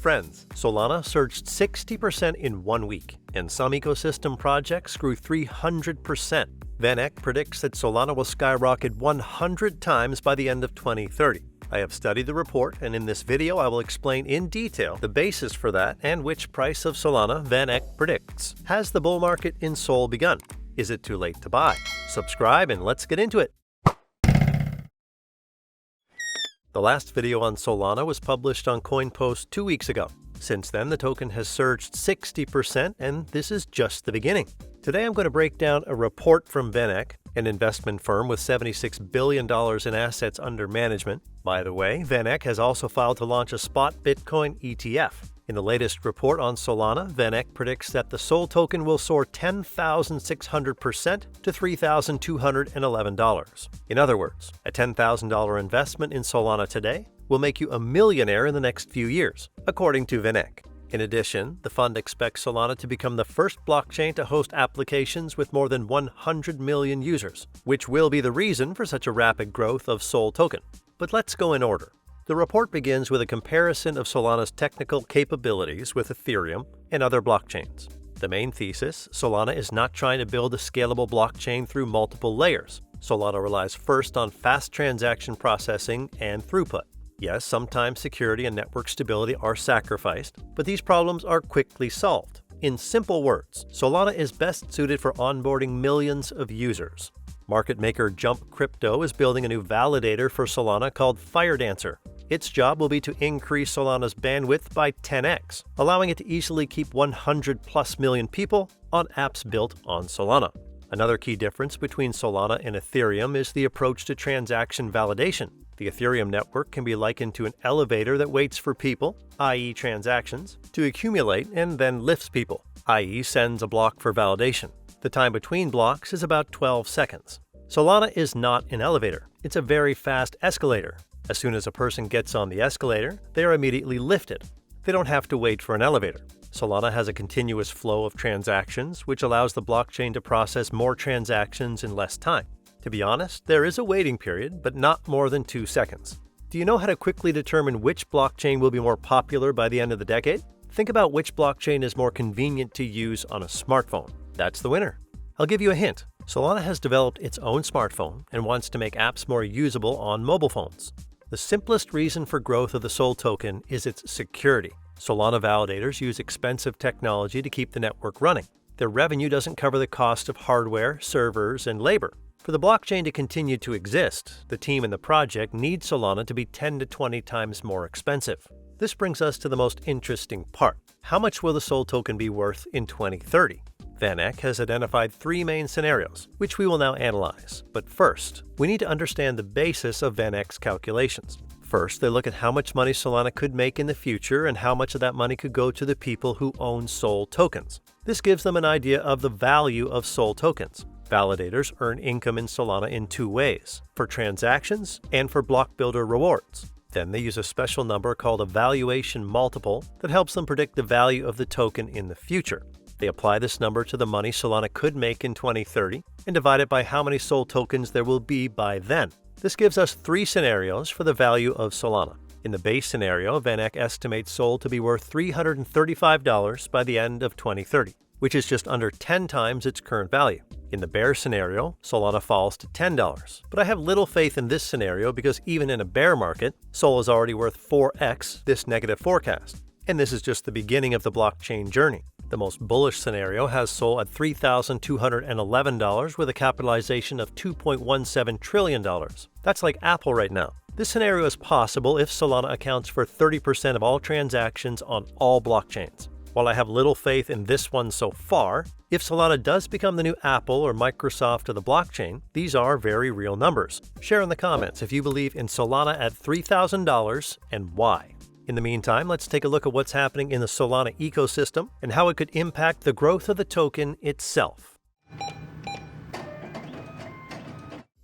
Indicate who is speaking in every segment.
Speaker 1: friends, Solana surged 60% in 1 week, and some ecosystem projects grew 300%. Vaneck predicts that Solana will skyrocket 100 times by the end of 2030. I have studied the report, and in this video I will explain in detail the basis for that and which price of Solana Vaneck predicts. Has the bull market in Sol begun? Is it too late to buy? Subscribe and let's get into it. The last video on Solana was published on CoinPost 2 weeks ago. Since then, the token has surged 60%, and this is just the beginning. Today I'm going to break down a report from Vaneck, an investment firm with $76 billion in assets under management. By the way, Vaneck has also filed to launch a spot Bitcoin ETF. In the latest report on Solana, Vaneck predicts that the SOL token will soar 10,600% to $3,211. In other words, a $10,000 investment in Solana today will make you a millionaire in the next few years, according to Vaneck. In addition, the fund expects Solana to become the first blockchain to host applications with more than 100 million users, which will be the reason for such a rapid growth of SOL token. But let's go in order. The report begins with a comparison of Solana's technical capabilities with Ethereum and other blockchains. The main thesis: Solana is not trying to build a scalable blockchain through multiple layers. Solana relies first on fast transaction processing and throughput. Yes, sometimes security and network stability are sacrificed, but these problems are quickly solved. In simple words, Solana is best suited for onboarding millions of users. Market maker Jump Crypto is building a new validator for Solana called Firedancer. Its job will be to increase Solana's bandwidth by 10x, allowing it to easily keep 100+ million people on apps built on Solana. Another key difference between Solana and Ethereum is the approach to transaction validation. The Ethereum network can be likened to an elevator that waits for people, i.e. transactions, to accumulate and then lifts people, i.e. sends a block for validation. The time between blocks is about 12 seconds. Solana is not an elevator. It's a very fast escalator. As soon as a person gets on the escalator, they are immediately lifted. They don't have to wait for an elevator. Solana has a continuous flow of transactions, which allows the blockchain to process more transactions in less time. To be honest, there is a waiting period, but not more than 2 seconds. Do you know how to quickly determine which blockchain will be more popular by the end of the decade? Think about which blockchain is more convenient to use on a smartphone. That's the winner. I'll give you a hint. Solana has developed its own smartphone and wants to make apps more usable on mobile phones. The simplest reason for growth of the SOL token is its security. Solana validators use expensive technology to keep the network running. Their revenue doesn't cover the cost of hardware, servers, and labor. For the blockchain to continue to exist, the team and the project need Solana to be 10 to 20 times more expensive. This brings us to the most interesting part. How much will the SOL token be worth in 2030? Vaneck has identified 3 main scenarios, which we will now analyze. But first, we need to understand the basis of Vaneck's calculations. First, they look at how much money Solana could make in the future and how much of that money could go to the people who own SOL tokens. This gives them an idea of the value of SOL tokens. Validators earn income in Solana in 2 ways: for transactions and for block builder rewards. Then they use a special number called a valuation multiple that helps them predict the value of the token in the future. They apply this number to the money Solana could make in 2030 and divide it by how many SOL tokens there will be by then. This gives us 3 scenarios for the value of Solana. In the base scenario, Vaneck estimates SOL to be worth $335 by the end of 2030, which is just under 10 times its current value. In the bear scenario, Solana falls to $10, but I have little faith in this scenario because even in a bear market, SOL is already worth 4x this negative forecast. And this is just the beginning of the blockchain journey. The most bullish scenario has SOL at $3,211 with a capitalization of $2.17 trillion. That's like Apple right now. This scenario is possible if Solana accounts for 30% of all transactions on all blockchains. While I have little faith in this one so far, if Solana does become the new Apple or Microsoft of the blockchain, these are very real numbers. Share in the comments if you believe in Solana at $3,000 and why. In the meantime, let's take a look at what's happening in the Solana ecosystem and how it could impact the growth of the token itself.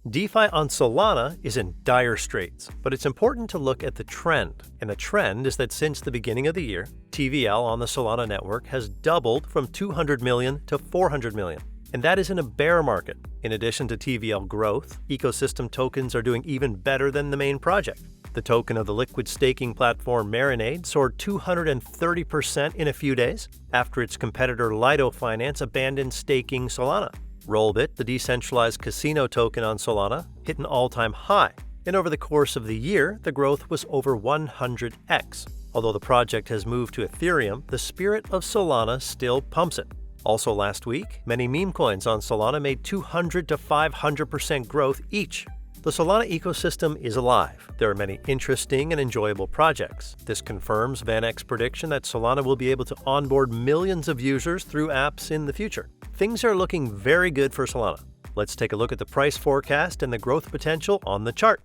Speaker 1: DeFi on Solana is in dire straits, but it's important to look at the trend. And the trend is that since the beginning of the year, TVL on the Solana network has doubled from 200 million to 400 million. And that is in a bear market. In addition to TVL growth, ecosystem tokens are doing even better than the main project. The token of the liquid staking platform Marinade soared 230% in a few days after its competitor Lido Finance abandoned staking Solana. Rollbit, the decentralized casino token on Solana, hit an all-time high, and over the course of the year, the growth was over 100x. Although the project has moved to Ethereum, the spirit of Solana still pumps it. Also last week, many meme coins on Solana made 200 to 500% growth each. The Solana ecosystem is alive. There are many interesting and enjoyable projects. This confirms Vaneck's prediction that Solana will be able to onboard millions of users through apps in the future. Things are looking very good for Solana. Let's take a look at the price forecast and the growth potential on the chart.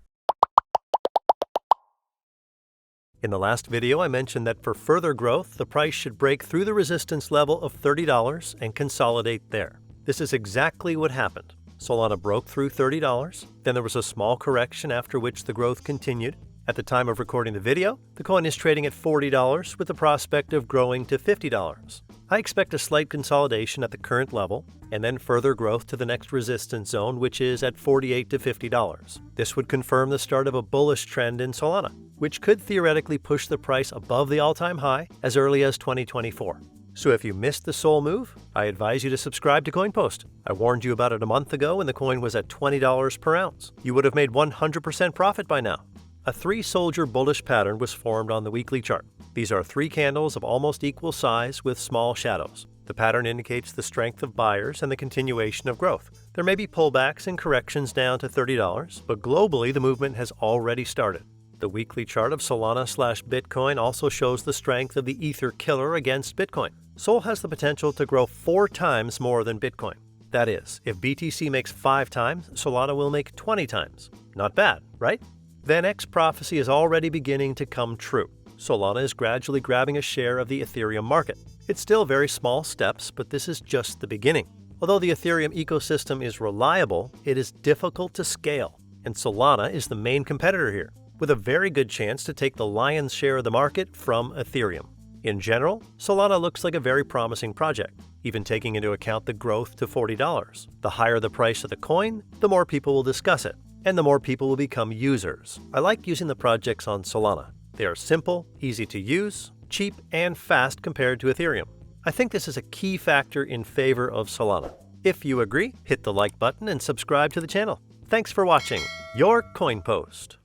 Speaker 1: In the last video, I mentioned that for further growth, the price should break through the resistance level of $30 and consolidate there. This is exactly what happened. Solana broke through $30, then there was a small correction after which the growth continued. At the time of recording the video, the coin is trading at $40 with the prospect of growing to $50. I expect a slight consolidation at the current level, and then further growth to the next resistance zone, which is at $48 to $50. This would confirm the start of a bullish trend in Solana, which could theoretically push the price above the all-time high as early as 2024. So if you missed the Sol move, I advise you to subscribe to CoinPost. I warned you about it a month ago when the coin was at $20 per ounce. You would have made 100% profit by now. A three-soldier bullish pattern was formed on the weekly chart. These are three candles of almost equal size with small shadows. The pattern indicates the strength of buyers and the continuation of growth. There may be pullbacks and corrections down to $30, but globally the movement has already started. The weekly chart of Solana/Bitcoin also shows the strength of the Ether killer against Bitcoin. Sol has the potential to grow 4 times more than Bitcoin. That is, if BTC makes 5 times, Solana will make 20 times. Not bad, right? Vaneck's prophecy is already beginning to come true. Solana is gradually grabbing a share of the Ethereum market. It's still very small steps, but this is just the beginning. Although the Ethereum ecosystem is reliable, it is difficult to scale, and Solana is the main competitor here, with a very good chance to take the lion's share of the market from Ethereum. In general, Solana looks like a very promising project, even taking into account the growth to $40. The higher the price of the coin, the more people will discuss it, and the more people will become users. I like using the projects on Solana. They are simple, easy to use, cheap, and fast compared to Ethereum. I think this is a key factor in favor of Solana. If you agree, hit the like button and subscribe to the channel. Thanks for watching. Your CoinPost.